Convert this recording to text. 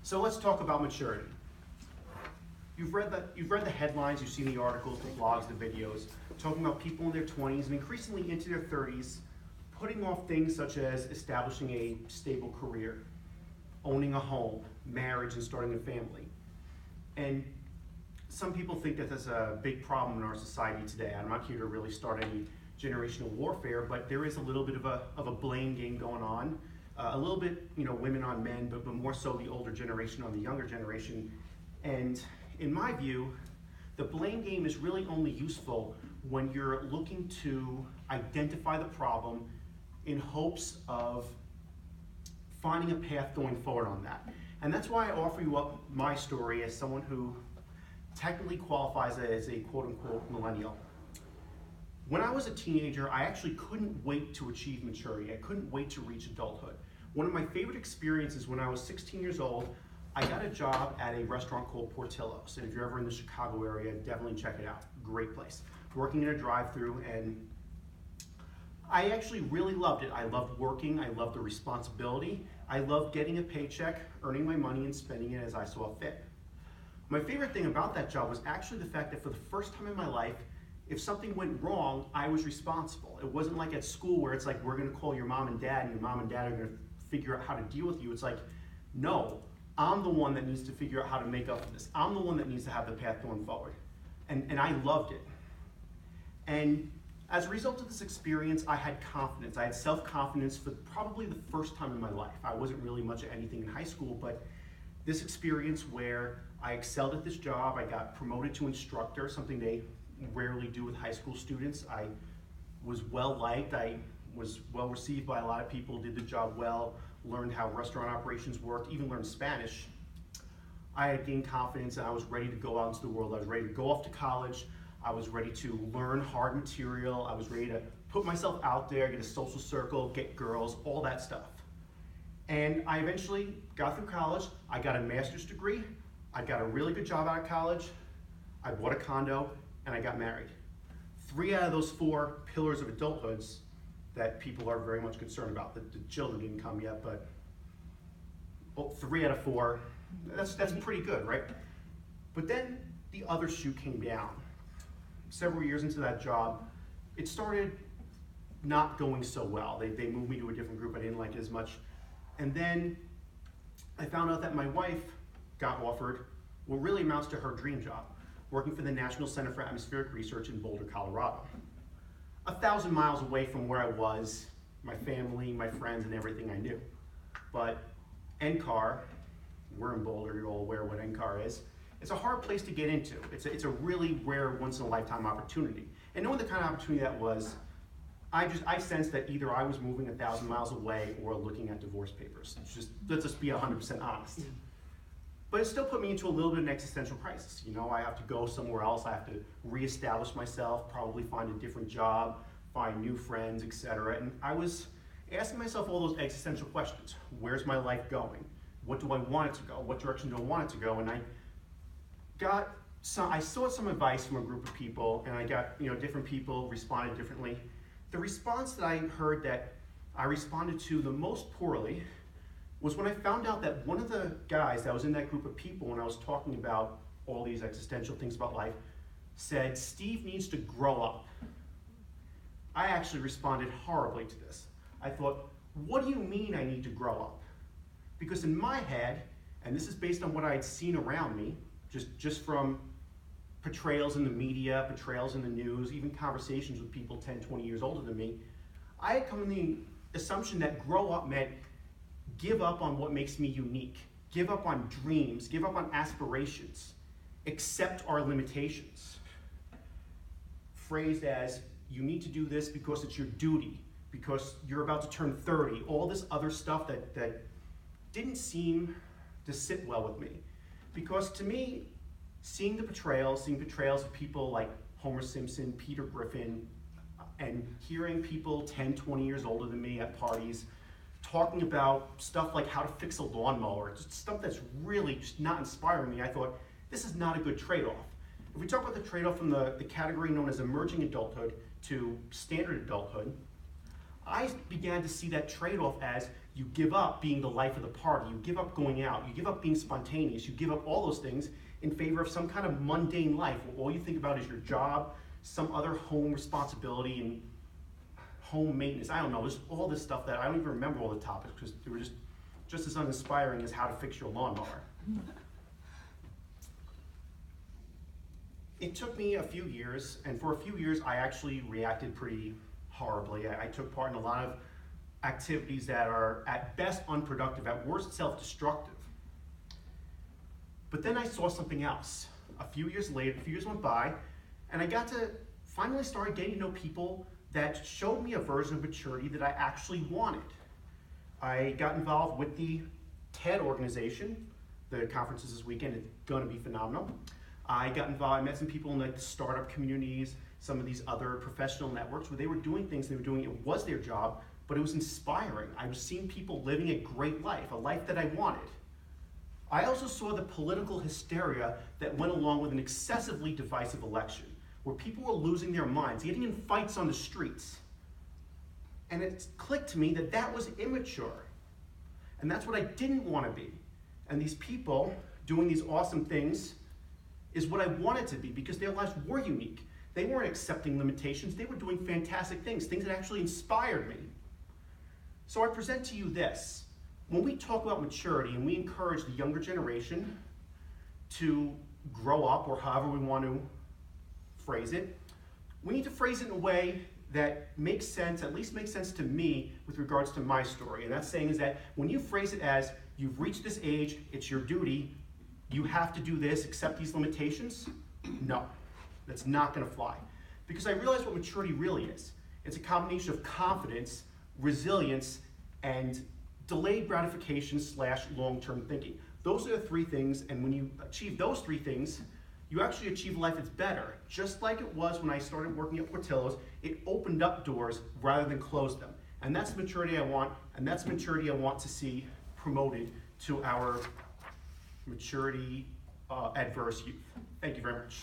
So let's talk about maturity. You've read the headlines, you've seen the articles, the blogs, the videos, talking about people in their 20s and increasingly into their 30s, putting off things such as establishing a stable career, owning a home, marriage, and starting a family. And some people think that that's a big problem in our society today. I'm not here to really start any generational warfare, but there is a little bit of a blame game going on. A little bit, women on men, but more so the older generation on the younger generation. And in my view, the blame game is really only useful when you're looking to identify the problem in hopes of finding a path going forward on that. And that's why I offer you up my story as someone who technically qualifies as a quote-unquote millennial. When I was a teenager, I actually couldn't wait to achieve maturity. I couldn't wait to reach adulthood. One of my favorite experiences when I was 16 years old, I got a job at a restaurant called Portillo's. And if you're ever in the Chicago area, definitely check it out. Great place. Working in a drive-thru, and I actually really loved it. I loved working, I loved the responsibility, I loved getting a paycheck, earning my money, and spending it as I saw fit. My favorite thing about that job was actually the fact that for the first time in my life, if something went wrong, I was responsible. It wasn't like at school where it's like, we're gonna call your mom and dad, and your mom and dad are gonna figure out how to deal with you. It's like, no, I'm the one that needs to figure out how to make up for this. I'm the one that needs to have the path going forward. And I loved it. And as a result of this experience, I had confidence. I had self-confidence for probably the first time in my life. I wasn't really much of anything in high school, but this experience where I excelled at this job, I got promoted to instructor, something they rarely do with high school students. I was well liked, I was well received by a lot of people, did the job well, learned how restaurant operations worked, even learned Spanish. I had gained confidence and I was ready to go out into the world. I was ready to go off to college. I was ready to learn hard material. I was ready to put myself out there, get a social circle, get girls, all that stuff. And I eventually got through college. I got a master's degree. I got a really good job out of college. I bought a condo and I got married. 3 out of those 4 pillars of adulthoods that people are very much concerned about. The children didn't come yet, but 3 out of 4, that's pretty good, right? But then the other shoe came down. Several years into that job, it started not going so well. They moved me to a different group. I didn't like it as much. And then I found out that my wife got offered what really amounts to her dream job, working for the National Center for Atmospheric Research in Boulder, Colorado. 1,000 miles away from where I was, my family, my friends, and everything I knew. But NCAR, we're in Boulder, you're all aware what NCAR is. It's a hard place to get into. It's a really rare, once-in-a-lifetime opportunity. And knowing the kind of opportunity that was, I sensed that either I was moving 1,000 miles away or looking at divorce papers. Let's just be 100% honest. But it still put me into a little bit of an existential crisis. I have to go somewhere else. I have to reestablish myself, probably find a different job, find new friends, etc. And I was asking myself all those existential questions. Where's my life going? What do I want it to go? What direction do I want it to go? And I sought some advice from a group of people, and I got, different people responded differently. The response that I heard that I responded to the most poorly was when I found out that one of the guys that was in that group of people when I was talking about all these existential things about life said, Steve needs to grow up. I actually responded horribly to this. I thought, what do you mean I need to grow up? Because in my head, and this is based on what I had seen around me, just from portrayals in the media, portrayals in the news, even conversations with people 10, 20 years older than me, I had come to the assumption that grow up meant give up on what makes me unique, give up on dreams, give up on aspirations, accept our limitations. Phrased as, you need to do this because it's your duty, because you're about to turn 30, all this other stuff that didn't seem to sit well with me. Because to me, seeing portrayals of people like Homer Simpson, Peter Griffin, and hearing people 10, 20 years older than me at parties talking about stuff like how to fix a lawnmower, just stuff that's really just not inspiring me, I thought, this is not a good trade-off. If we talk about the trade-off from the category known as emerging adulthood to standard adulthood, I began to see that trade-off as You give up being the life of the party. You give up going out. You give up being spontaneous. You give up all those things in favor of some kind of mundane life where all you think about is your job, some other home responsibility, and home maintenance. I don't know, there's all this stuff that I don't even remember all the topics because they were just as uninspiring as how to fix your lawnmower. It took me a few years, and for a few years I actually reacted pretty horribly. I took part in a lot of activities that are at best unproductive, at worst self-destructive. But then I saw something else. A few years later, a few years went by, and I got to finally start getting to know people that showed me a version of maturity that I actually wanted. I got involved with the TED organization. The conference is this weekend. It's going to be phenomenal. I got involved. I met some people in like the startup communities, some of these other professional networks where they were doing things. They were doing it was their job, but it was inspiring. I was seeing people living a great life, a life that I wanted. I also saw the political hysteria that went along with an excessively divisive election, where people were losing their minds, getting in fights on the streets. And it clicked to me that that was immature. And that's what I didn't want to be. And these people doing these awesome things is what I wanted to be because their lives were unique. They weren't accepting limitations. They were doing fantastic things that actually inspired me. So I present to you this. When we talk about maturity and we encourage the younger generation to grow up, or however we want to phrase it, we need to phrase it in a way that makes sense, at least makes sense to me with regards to my story. And that saying is that when you phrase it as, you've reached this age, it's your duty, you have to do this, accept these limitations, no, that's not gonna fly. Because I realize what maturity really is. It's a combination of confidence, resilience, and delayed gratification / long-term thinking. Those are the three things, and when you achieve those three things, you actually achieve a life that's better. Just like it was when I started working at Portillo's, it opened up doors rather than closed them. And that's the maturity I want, and that's maturity I want to see promoted to our maturity adverse youth. Thank you very much.